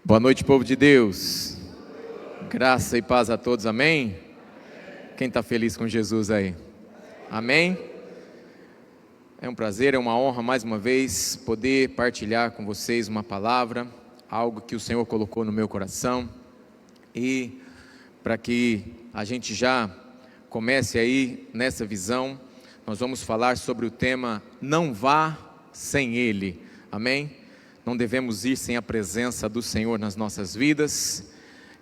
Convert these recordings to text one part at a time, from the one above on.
Boa noite, povo de Deus. Graça e paz a todos, amém? Quem está feliz com Jesus aí? Amém? É um prazer, é uma honra mais uma vez poder partilhar com vocês uma palavra, algo que o Senhor colocou no meu coração. E para que a gente já comece aí nessa visão, nós vamos falar sobre o tema Não Vá Sem Ele, amém? Não devemos ir sem a presença do Senhor nas nossas vidas.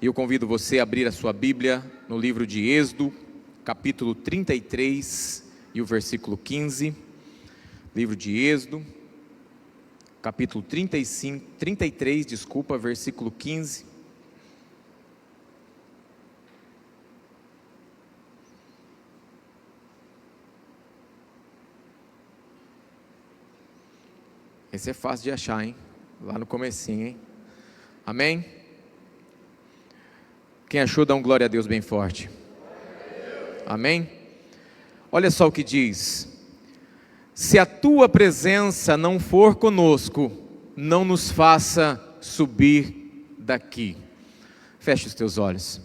E eu convido você a abrir a sua Bíblia no livro de Êxodo, capítulo 33 e o versículo 15. Livro de Êxodo, capítulo 33, versículo 15. Esse é fácil de achar, hein? Lá no comecinho, hein? Amém? Quem achou, dá um glória a Deus bem forte. Amém? Olha só o que diz: se a tua presença não for conosco, não nos faça subir daqui. Feche os teus olhos.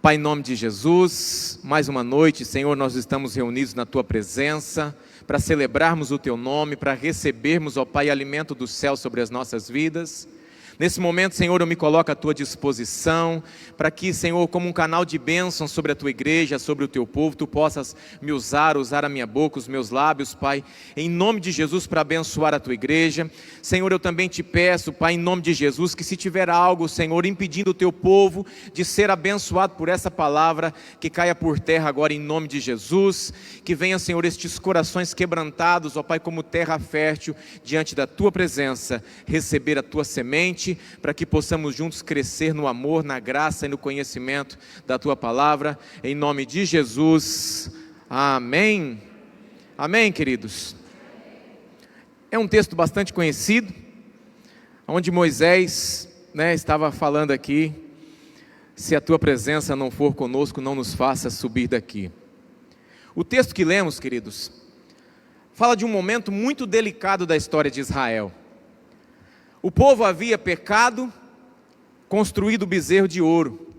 Pai, em nome de Jesus, mais uma noite, Senhor, nós estamos reunidos na tua presença, para celebrarmos o teu nome, para recebermos, ó Pai, alimento do céu sobre as nossas vidas. Nesse momento, Senhor, eu me coloco à tua disposição, para que, Senhor, como um canal de bênção sobre a tua igreja, sobre o teu povo, tu possas me usar a minha boca, os meus lábios, Pai, em nome de Jesus, para abençoar a tua igreja. Senhor, eu também te peço, Pai, em nome de Jesus, que se tiver algo, Senhor, impedindo o teu povo de ser abençoado por essa palavra, que caia por terra agora em nome de Jesus, que venha, Senhor, estes corações quebrantados, ó Pai, como terra fértil, diante da tua presença, receber a tua semente, para que possamos juntos crescer no amor, na graça e no conhecimento da tua palavra, em nome de Jesus, amém. Amém, queridos? É um texto bastante conhecido, onde Moisés, estava falando aqui: se a tua presença não for conosco, não nos faça subir daqui. O texto que lemos, queridos, fala de um momento muito delicado da história de Israel. O povo havia pecado, construído o bezerro de ouro.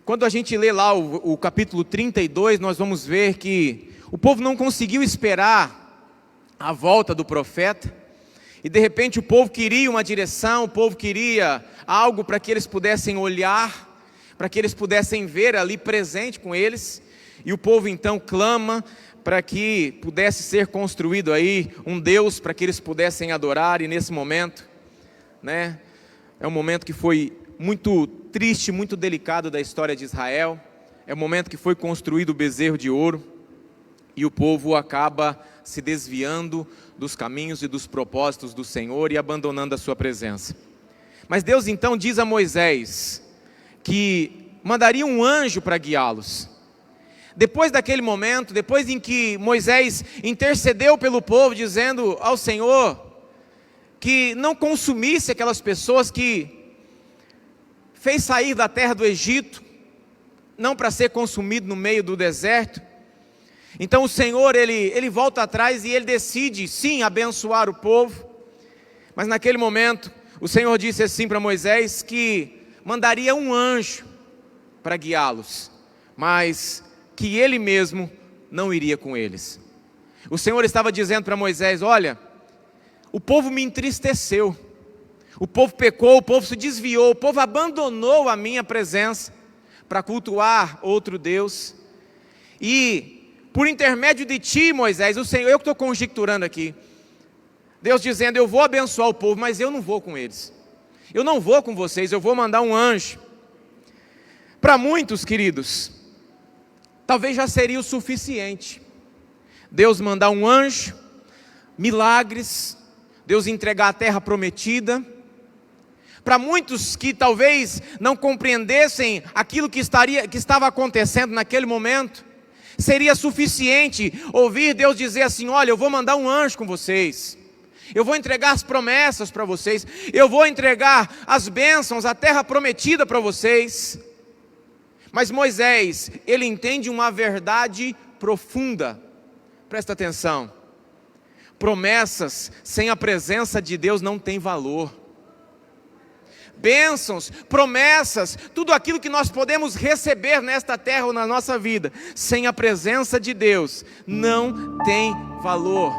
Quando a gente lê lá o capítulo 32, nós vamos ver que o povo não conseguiu esperar a volta do profeta, e de repente o povo queria uma direção, o povo queria algo para que eles pudessem olhar, para que eles pudessem ver ali presente com eles, e o povo então clama para que pudesse ser construído aí um Deus, para que eles pudessem adorar. E nesse momento, é um momento que foi muito triste, muito delicado da história de Israel. É o momento que foi construído o bezerro de ouro, e o povo acaba se desviando dos caminhos e dos propósitos do Senhor e abandonando a sua presença. Mas Deus então diz a Moisés que mandaria um anjo para guiá-los. Depois daquele momento, depois em que Moisés intercedeu pelo povo, dizendo ao Senhor que não consumisse aquelas pessoas que fez sair da terra do Egito, não para ser consumido no meio do deserto. Então o Senhor, ele volta atrás e ele decide sim abençoar o povo. Mas naquele momento o Senhor disse assim para Moisés que mandaria um anjo para guiá-los, mas que ele mesmo não iria com eles. O Senhor estava dizendo para Moisés: olha, o povo me entristeceu, o povo pecou, o povo se desviou, o povo abandonou a minha presença para cultuar outro Deus. E por intermédio de ti, Moisés, o Senhor, eu que estou conjecturando aqui, Deus dizendo: eu vou abençoar o povo, mas eu não vou com eles, eu não vou com vocês, eu vou mandar um anjo. Para muitos, queridos, talvez já seria o suficiente Deus mandar um anjo, milagres, Deus entregar a terra prometida. Para muitos que talvez não compreendessem aquilo que estava acontecendo naquele momento, seria suficiente ouvir Deus dizer assim: olha, eu vou mandar um anjo com vocês, eu vou entregar as promessas para vocês, eu vou entregar as bênçãos, a terra prometida para vocês. Mas Moisés, ele entende uma verdade profunda, presta atenção: promessas sem a presença de Deus não tem valor. bênçãos, promessas, tudo aquilo que nós podemos receber nesta terra ou na nossa vida, sem a presença de Deus, não tem valor.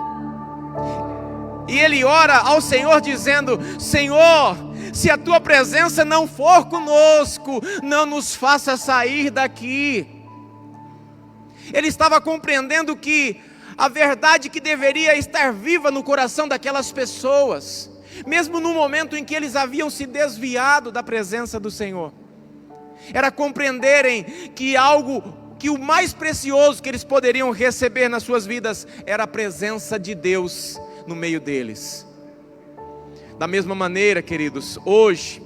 E ele ora ao Senhor dizendo: Senhor, se a tua presença não for conosco, não nos faça sair daqui. Ele estava compreendendo que a verdade que deveria estar viva no coração daquelas pessoas, mesmo no momento em que eles haviam se desviado da presença do Senhor, era compreenderem que o mais precioso que eles poderiam receber nas suas vidas era a presença de Deus no meio deles. Da mesma maneira, queridos, hoje,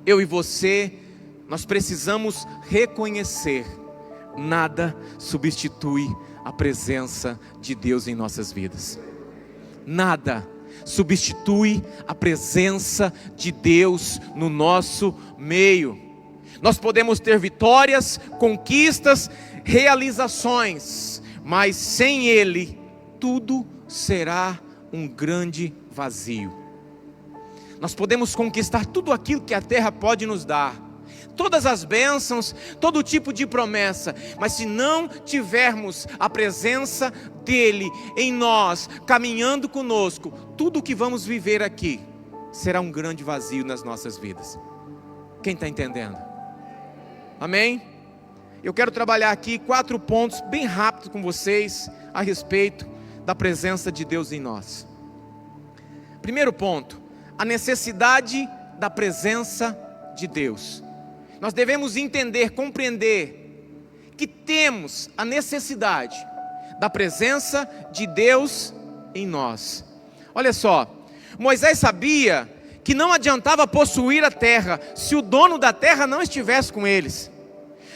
eu e você, nós precisamos reconhecer: nada substitui a presença de Deus em nossas vidas. Nada substitui a presença de Deus no nosso meio. Nós podemos ter vitórias, conquistas, realizações, mas sem Ele, tudo será um grande vazio. Nós podemos conquistar tudo aquilo que a terra pode nos dar, todas as bênçãos, todo tipo de promessa, mas se não tivermos a presença dEle em nós, caminhando conosco, tudo o que vamos viver aqui será um grande vazio nas nossas vidas. Quem está entendendo? Amém? Eu quero trabalhar aqui 4 pontos bem rápidos com vocês a respeito da presença de Deus em nós. Primeiro ponto: a necessidade da presença de Deus. Nós devemos entender, compreender que temos a necessidade da presença de Deus em nós. Olha só, Moisés sabia que não adiantava possuir a terra se o dono da terra não estivesse com eles.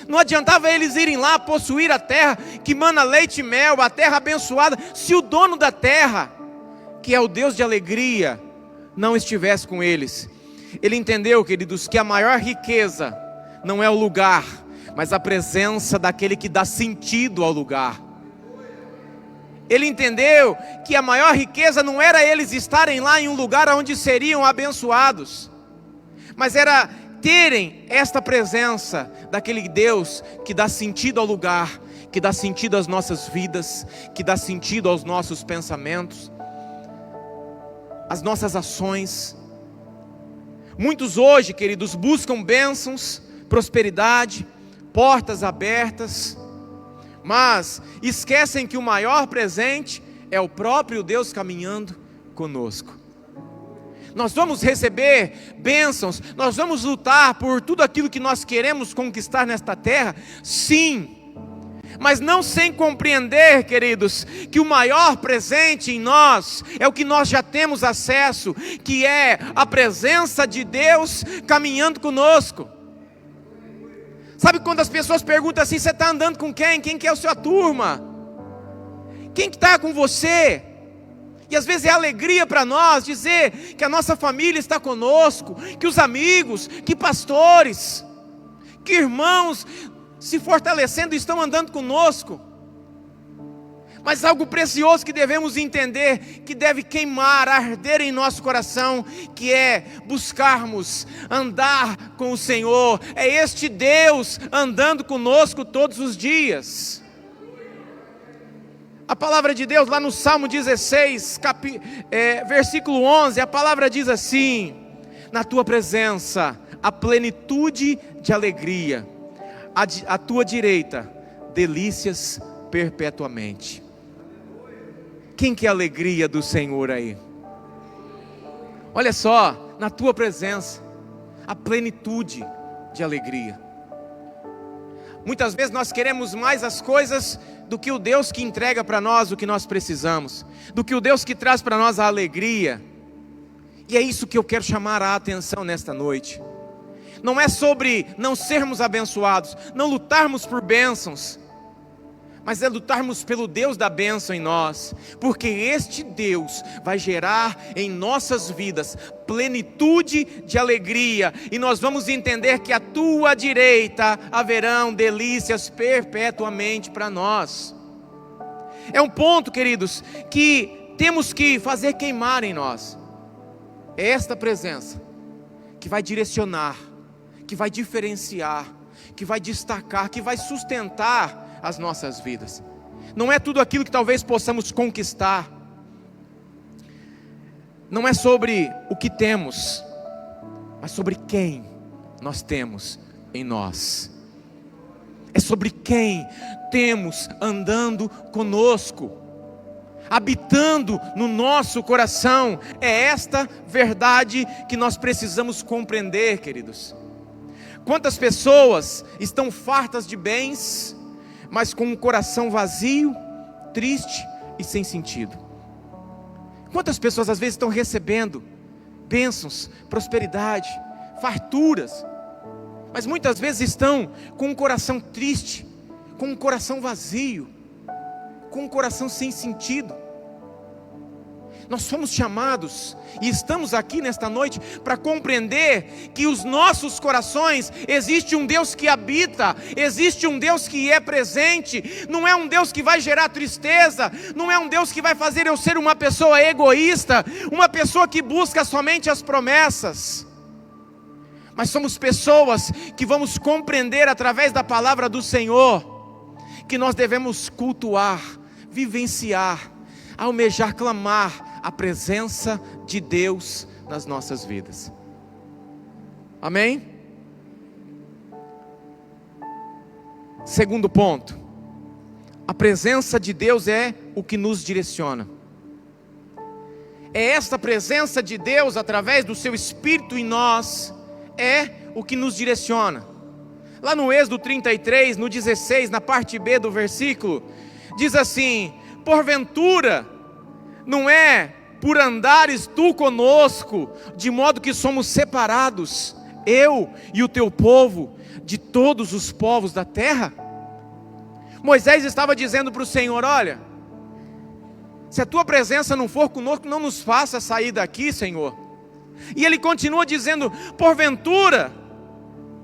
Não adiantava eles irem lá possuir a terra que mana leite e mel, a terra abençoada, se o dono da terra, que é o Deus de alegria, não estivesse com eles. Ele entendeu, queridos, que a maior riqueza não é o lugar, mas a presença daquele que dá sentido ao lugar. Ele entendeu que a maior riqueza não era eles estarem lá em um lugar onde seriam abençoados, mas era terem esta presença daquele Deus que dá sentido ao lugar, que dá sentido às nossas vidas, que dá sentido aos nossos pensamentos, às nossas ações. Muitos hoje, queridos, buscam bênçãos, prosperidade, portas abertas, mas esquecem que o maior presente é o próprio Deus caminhando conosco. Nós vamos receber bênçãos, nós vamos lutar por tudo aquilo que nós queremos conquistar nesta terra, sim, mas não sem compreender, queridos, que o maior presente em nós é o que nós já temos acesso, que é a presença de Deus caminhando conosco. Sabe quando as pessoas perguntam assim: você está andando com quem? Quem que é a sua turma? Quem que está com você? E às vezes é alegria para nós dizer que a nossa família está conosco, que os amigos, que pastores, que irmãos se fortalecendo estão andando conosco. Mas algo precioso que devemos entender, que deve queimar, arder em nosso coração, que é buscarmos andar com o Senhor. É este Deus andando conosco todos os dias. A palavra de Deus lá no Salmo 16, versículo 11, a palavra diz assim: na tua presença a plenitude de alegria, à tua direita delícias perpetuamente. Quem que é a alegria do Senhor aí? Olha só, na tua presença a plenitude de alegria. Muitas vezes nós queremos mais as coisas do que o Deus que entrega para nós o que nós precisamos, do que o Deus que traz para nós a alegria. E é isso que eu quero chamar a atenção nesta noite. Não é sobre não sermos abençoados, não lutarmos por bênçãos, mas é lutarmos pelo Deus da bênção em nós, porque este Deus vai gerar em nossas vidas plenitude de alegria, e nós vamos entender que à tua direita haverão delícias perpetuamente para nós. É um ponto, queridos, que temos que fazer queimar em nós, é esta presença que vai direcionar, que vai diferenciar, que vai destacar, que vai sustentar as nossas vidas. Não é tudo aquilo que talvez possamos conquistar. Não é sobre o que temos, mas sobre quem nós temos em nós. É sobre quem temos andando conosco, habitando no nosso coração. É esta verdade que nós precisamos compreender, queridos. Quantas pessoas estão fartas de bens, mas com um coração vazio, triste e sem sentido? Quantas pessoas às vezes estão recebendo bênçãos, prosperidade, farturas, mas muitas vezes estão com um coração triste, com um coração vazio, com um coração sem sentido? Nós fomos chamados e estamos aqui nesta noite para compreender que os nossos corações, existe um Deus que habita, existe um Deus que é presente. Não é um Deus que vai gerar tristeza, não é um Deus que vai fazer eu ser uma pessoa egoísta, uma pessoa que busca somente as promessas. Mas somos pessoas que vamos compreender através da palavra do Senhor, que nós devemos cultuar, vivenciar, almejar, clamar a presença de Deus nas nossas vidas. Amém? Segundo ponto, a presença de Deus é o que nos direciona. É esta presença de Deus através do seu Espírito em nós, é o que nos direciona. Lá no Êxodo 33, no 16, na parte B do versículo, diz assim: porventura não é por andares tu conosco, de modo que somos separados, eu e o teu povo, de todos os povos da terra? Moisés estava dizendo para o Senhor: olha, se a tua presença não for conosco, não nos faça sair daqui, Senhor. E ele continua dizendo: porventura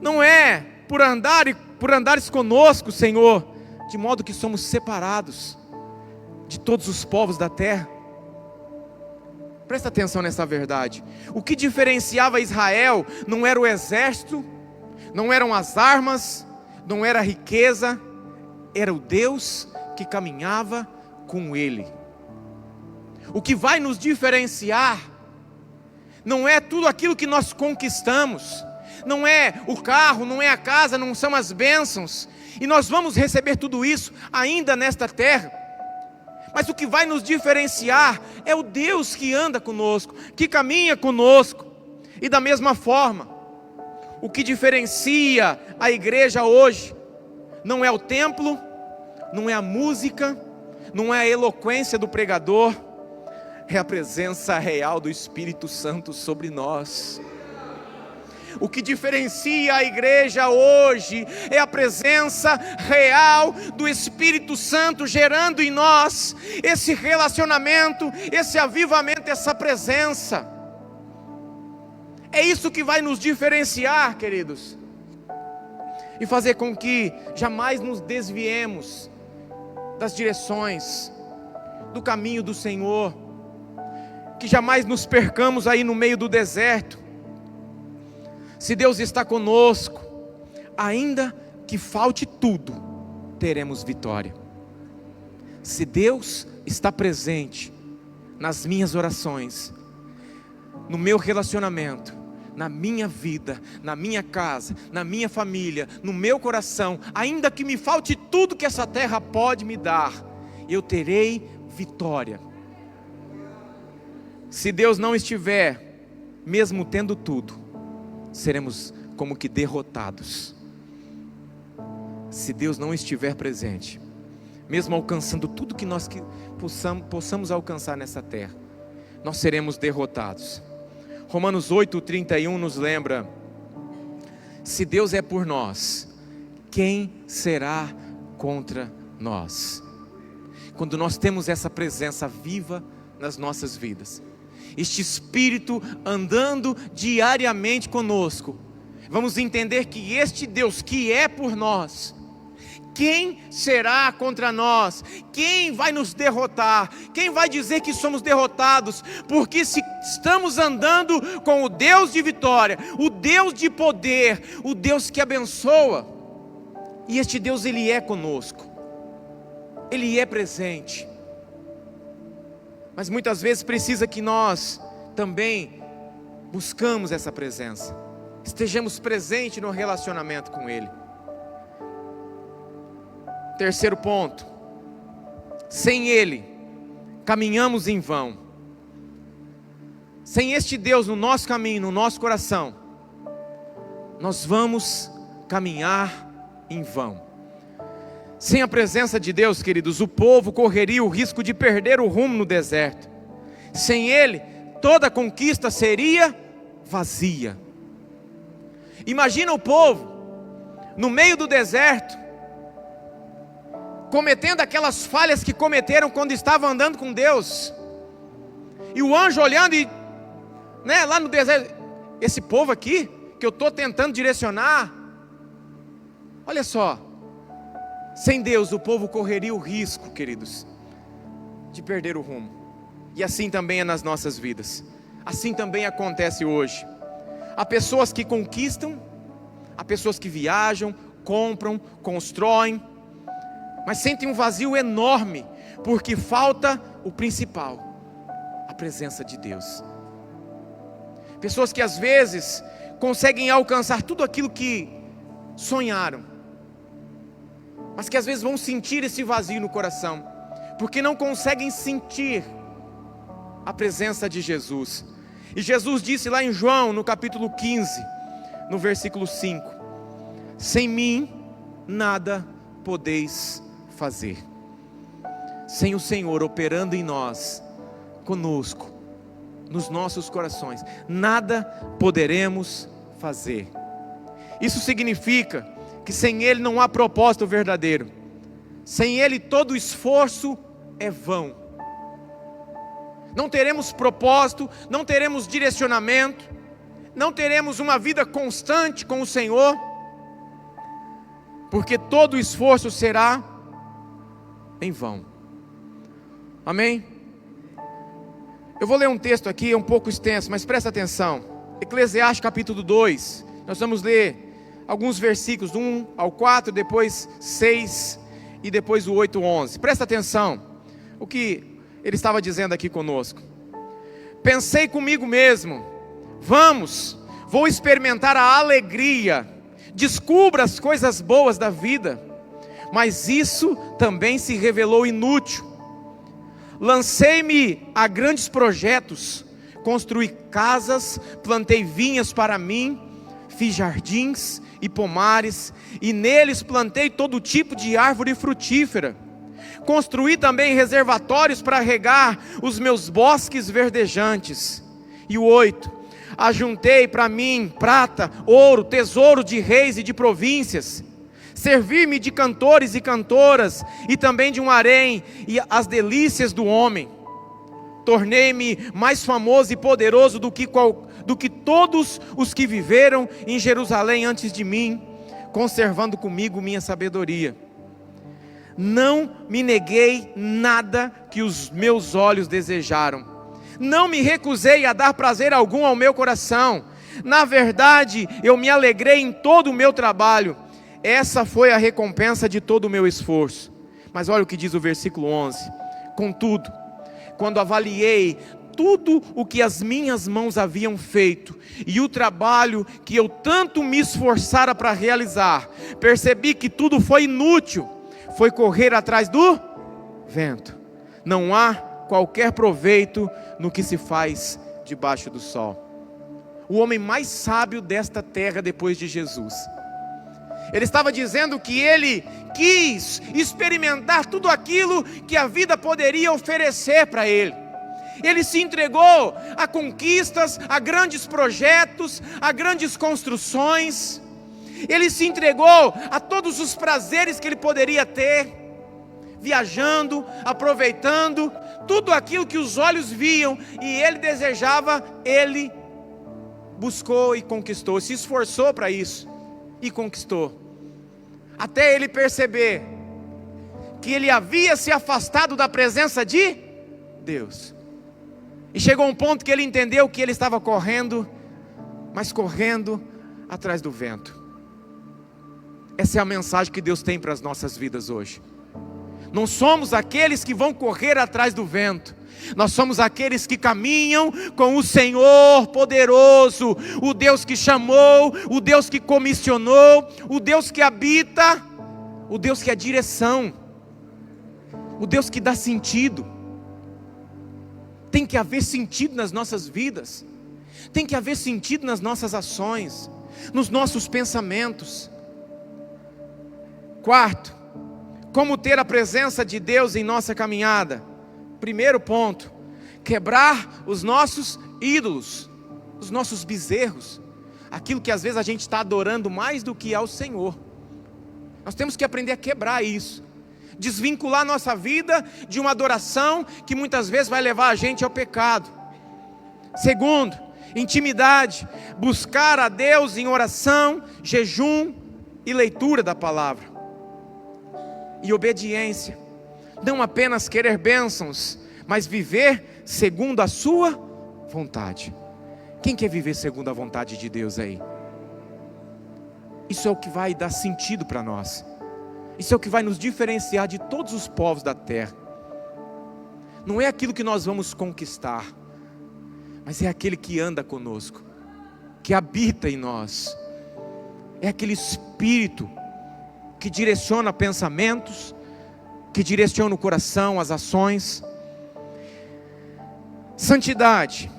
não é por andares conosco, Senhor, de modo que somos separados de todos os povos da terra. Presta atenção nessa verdade. O que diferenciava Israel não era o exército, não eram as armas, não era a riqueza, era o Deus que caminhava com ele. O que vai nos diferenciar não é tudo aquilo que nós conquistamos, não é o carro, não é a casa, não são as bênçãos, e nós vamos receber tudo isso ainda nesta terra. Mas o que vai nos diferenciar é o Deus que anda conosco, que caminha conosco. E da mesma forma, o que diferencia a igreja hoje não é o templo, não é a música, não é a eloquência do pregador, é a presença real do Espírito Santo sobre nós. O que diferencia a igreja hoje é a presença real do Espírito Santo gerando em nós esse relacionamento, esse avivamento, essa presença. É isso que vai nos diferenciar, queridos, e fazer com que jamais nos desviemos das direções, do caminho do Senhor, que jamais nos percamos aí no meio do deserto. Se Deus está conosco, ainda que falte tudo, teremos vitória. Se Deus está presente nas minhas orações, no meu relacionamento, na minha vida, na minha casa, na minha família, no meu coração, ainda que me falte tudo que essa terra pode me dar, eu terei vitória. Se Deus não estiver, mesmo tendo tudo, seremos como que derrotados. Se Deus não estiver presente, mesmo alcançando tudo que nós possamos alcançar nessa terra, nós seremos derrotados. Romanos 8:31 nos lembra: se Deus é por nós, quem será contra nós? Quando nós temos essa presença viva nas nossas vidas, este Espírito andando diariamente conosco, vamos entender que este Deus que é por nós, Quem será contra nós? Quem vai nos derrotar? Quem vai dizer que somos derrotados? Porque se estamos andando com o Deus de vitória, o Deus de poder, o Deus que abençoa, e este Deus, Ele é conosco, Ele é presente. Mas muitas vezes precisa que nós também buscamos essa presença, estejamos presentes no relacionamento com Ele. Terceiro ponto: sem Ele, caminhamos em vão. Sem este Deus no nosso caminho, no nosso coração, nós vamos caminhar em vão. Sem a presença de Deus, queridos, o povo correria o risco de perder o rumo no deserto. Sem Ele, toda conquista seria vazia. Imagina o povo no meio do deserto, cometendo aquelas falhas que cometeram quando estavam andando com Deus, e o anjo olhando e, lá no deserto, esse povo aqui, que eu estou tentando direcionar, olha só, sem Deus o povo correria o risco, queridos, de perder o rumo. E assim também é nas nossas vidas, assim também acontece hoje. Há pessoas que conquistam, há pessoas que viajam, compram, constroem, mas sentem um vazio enorme, porque falta o principal, a presença de Deus. Pessoas que às vezes conseguem alcançar tudo aquilo que sonharam, mas que às vezes vão sentir esse vazio no coração, porque não conseguem sentir a presença de Jesus. E Jesus disse lá em João, no capítulo 15, no versículo 5: sem mim nada podeis fazer. Sem o Senhor operando em nós, conosco, nos nossos corações, nada poderemos fazer. Isso significa que sem Ele não há propósito verdadeiro. Sem Ele todo esforço é vão. Não teremos propósito, não teremos direcionamento, não teremos uma vida constante com o Senhor, porque todo esforço será em vão. Amém? Eu vou ler um texto aqui, é um pouco extenso, mas presta atenção. Eclesiastes capítulo 2, nós vamos ler alguns versículos, do 1 ao 4, depois 6 e depois o 8, 11. Presta atenção, o que ele estava dizendo aqui conosco. Pensei comigo mesmo, vou experimentar a alegria, descubra as coisas boas da vida, mas isso também se revelou inútil. Lancei-me a grandes projetos, construí casas, plantei vinhas para mim, fiz jardins e pomares, e neles plantei todo tipo de árvore frutífera. Construí também reservatórios para regar os meus bosques verdejantes. E o 8: ajuntei para mim prata, ouro, tesouro de reis e de províncias. Servi-me de cantores e cantoras, e também de um harém, e as delícias do homem. Tornei-me mais famoso e poderoso do que todos os que viveram em Jerusalém antes de mim, conservando comigo minha sabedoria. Não me neguei nada que os meus olhos desejaram, não me recusei a dar prazer algum ao meu coração. Na verdade, eu me alegrei em todo o meu trabalho. Essa foi a recompensa de todo o meu esforço. Mas olha o que diz o versículo 11: contudo, quando avaliei tudo o que as minhas mãos haviam feito, e o trabalho que eu tanto me esforçara para realizar, percebi que tudo foi inútil, foi correr atrás do vento. Não há qualquer proveito no que se faz debaixo do sol. O homem mais sábio desta terra depois de Jesus, ele estava dizendo que ele quis experimentar tudo aquilo que a vida poderia oferecer para ele. Ele se entregou a conquistas, a grandes projetos, a grandes construções. Ele se entregou a todos os prazeres que ele poderia ter, viajando, aproveitando, tudo aquilo que os olhos viam e ele desejava, ele buscou e conquistou, se esforçou para isso e conquistou. até ele perceber que ele havia se afastado da presença de Deus. E chegou um ponto que ele entendeu que ele estava correndo, mas correndo atrás do vento. Essa é a mensagem que Deus tem para as nossas vidas hoje. Não somos aqueles que vão correr atrás do vento. Nós somos aqueles que caminham com o Senhor poderoso, o Deus que chamou, o Deus que comissionou, o Deus que habita, o Deus que é direção, o Deus que dá sentido. Tem que haver sentido nas nossas vidas, tem que haver sentido nas nossas ações, nos nossos pensamentos. Quarto, como ter a presença de Deus em nossa caminhada? Primeiro ponto, quebrar os nossos ídolos, os nossos bezerros, aquilo que às vezes a gente está adorando mais do que ao Senhor. Nós temos que aprender a quebrar isso, desvincular nossa vida de uma adoração que muitas vezes vai levar a gente ao pecado. Segundo, intimidade, buscar a Deus em oração, jejum e leitura da palavra. E obediência, não apenas querer bênçãos, mas viver segundo a sua vontade. Quem quer viver segundo a vontade de Deus aí? Isso é o que vai dar sentido para nós. Isso é o que vai nos diferenciar de todos os povos da terra. Não é aquilo que nós vamos conquistar, mas é aquele que anda conosco, que habita em nós. É aquele Espírito que direciona pensamentos, que direciona o coração, as ações. Santidade,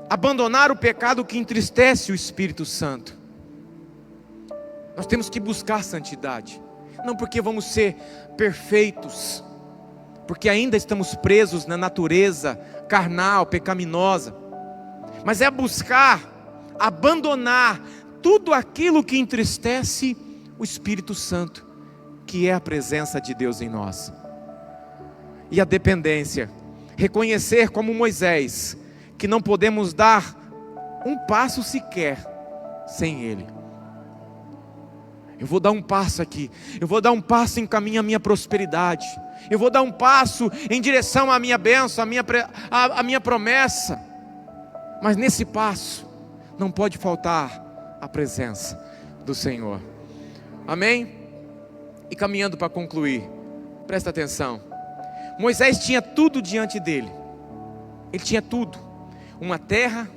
abandonar o pecado que entristece o Espírito Santo. Nós temos que buscar santidade, não porque vamos ser perfeitos, porque ainda estamos presos na natureza carnal, pecaminosa, mas é buscar, abandonar tudo aquilo que entristece o Espírito Santo, que é a presença de Deus em nós. E a dependência, reconhecer como Moisés, que não podemos dar um passo sequer sem Ele. Eu vou dar um passo aqui, eu vou dar um passo em caminho à minha prosperidade, eu vou dar um passo em direção à minha bênção, à minha promessa, mas nesse passo não pode faltar a presença do Senhor. Amém? E caminhando para concluir, presta atenção. Moisés tinha tudo diante dele. Ele tinha tudo: uma terra,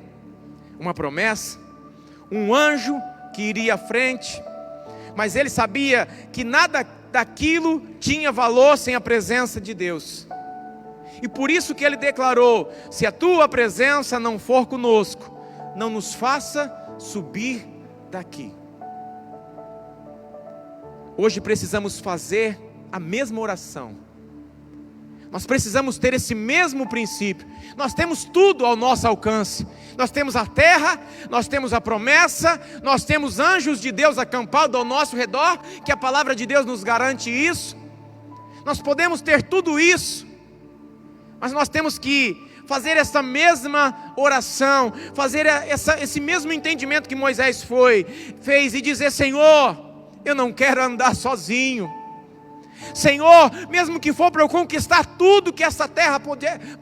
uma promessa, um anjo que iria à frente. Mas ele sabia que nada daquilo tinha valor sem a presença de Deus. E por isso que ele declarou: se a tua presença não for conosco, não nos faça subir daqui. Hoje precisamos fazer a mesma oração. Nós precisamos ter esse mesmo princípio. Nós temos tudo ao nosso alcance. Nós temos a terra, nós temos a promessa, nós temos anjos de Deus acampados ao nosso redor, que a palavra de Deus nos garante isso. Nós podemos ter tudo isso, mas nós temos que fazer essa mesma oração, fazer esse mesmo entendimento que Moisés fez e dizer: Senhor, eu não quero andar sozinho. Senhor, mesmo que for para eu conquistar tudo que essa terra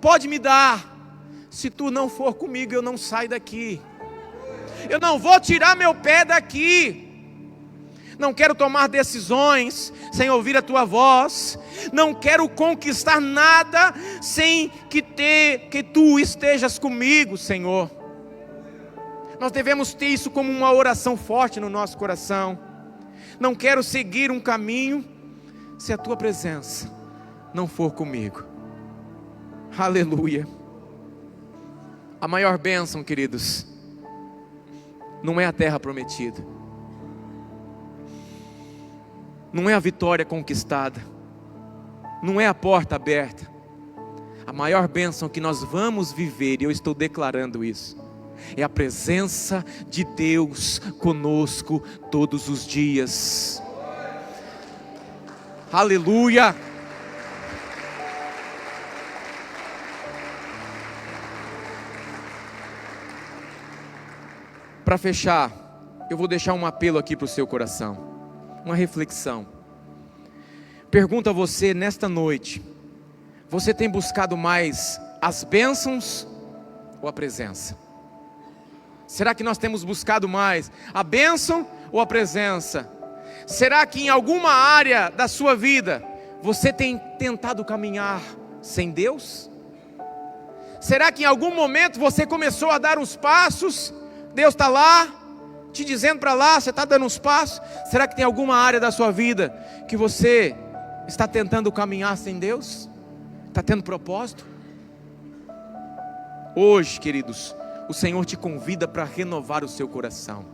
pode me dar, se tu não for comigo, eu não saio daqui. Eu não vou tirar meu pé daqui. Não quero tomar decisões sem ouvir a tua voz. Não quero conquistar nada sem que tu estejas comigo, Senhor. Nós devemos ter isso como uma oração forte no nosso coração. Não quero seguir um caminho se a tua presença não for comigo. Aleluia. A maior bênção, queridos, não é a terra prometida, não é a vitória conquistada, não é a porta aberta. A maior bênção que nós vamos viver, e eu estou declarando isso, é a presença de Deus conosco todos os dias. Aleluia. Para fechar, eu vou deixar um apelo aqui para o seu coração, uma reflexão. pergunto a você nesta noite: você tem buscado mais as bênçãos ou a presença? Será que nós temos buscado mais a bênção ou a presença? Será que em alguma área da sua vida você tem tentado caminhar sem Deus? Será que em algum momento você começou a dar uns passos, Deus está lá, te dizendo para lá, você está dando uns passos? Será que tem alguma área da sua vida que você está tentando caminhar sem Deus? Está tendo propósito? Hoje, queridos, o Senhor te convida para renovar o seu coração.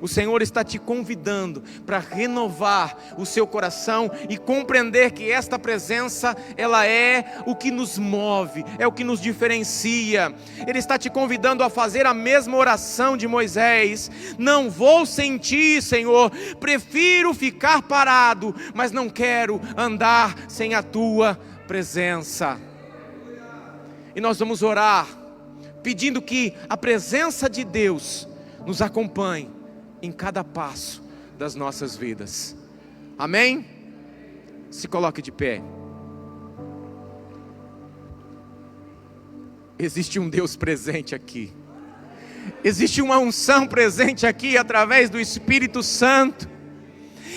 O Senhor está te convidando para renovar o seu coração e compreender que esta presença, ela é o que nos move, é o que nos diferencia. Ele está te convidando a fazer a mesma oração de Moisés: não vou sem ti, Senhor, prefiro ficar parado, mas não quero andar sem a tua presença. E nós vamos orar, pedindo que a presença de Deus nos acompanhe em cada passo das nossas vidas. Amém? Se coloque de pé. Existe um Deus presente aqui. Existe uma unção presente aqui através do Espírito Santo.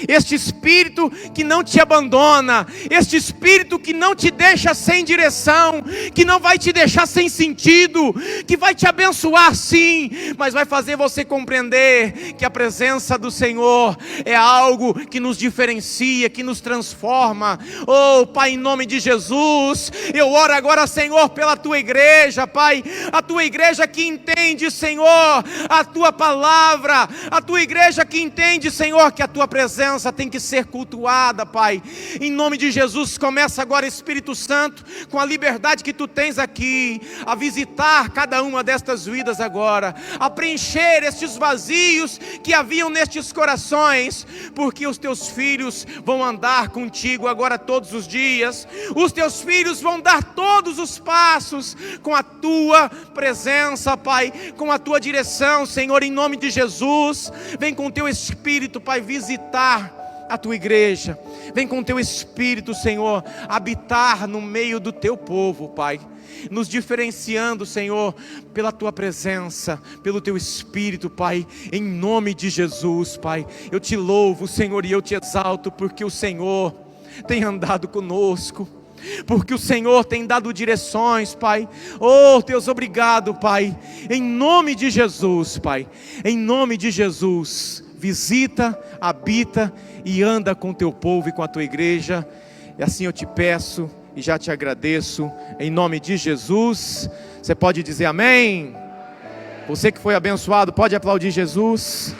Este Espírito que não te abandona, este Espírito que não te deixa sem direção, que não vai te deixar sem sentido, que vai te abençoar sim, mas vai fazer você compreender que a presença do Senhor é algo que nos diferencia, que nos transforma. Oh Pai, em nome de Jesus, eu oro agora, Senhor, pela tua igreja, Pai, a tua igreja que entende, Senhor, a tua palavra, a tua igreja que entende, Senhor, que a tua presença tem que ser cultuada, Pai. Em nome de Jesus, começa agora, Espírito Santo, com a liberdade que tu tens aqui, a visitar cada uma destas vidas agora, a preencher estes vazios que haviam nestes corações, porque os teus filhos vão andar contigo agora todos os dias, os teus filhos vão dar todos os passos com a tua presença, Pai, com a tua direção, Senhor, em nome de Jesus. Vem com o teu Espírito, Pai, visitar a tua igreja. Vem com o teu Espírito, Senhor, habitar no meio do teu povo, Pai, nos diferenciando, Senhor, pela tua presença, pelo teu Espírito, Pai, em nome de Jesus, Pai. Eu te louvo, Senhor, e eu te exalto, porque o Senhor tem andado conosco, porque o Senhor tem dado direções, Pai. Oh Deus, obrigado, Pai, em nome de Jesus, Pai, em nome de Jesus. Visita, habita e anda com o teu povo e com a tua igreja. E assim eu te peço e já te agradeço, em nome de Jesus. Você pode dizer amém? Você que foi abençoado, pode aplaudir Jesus.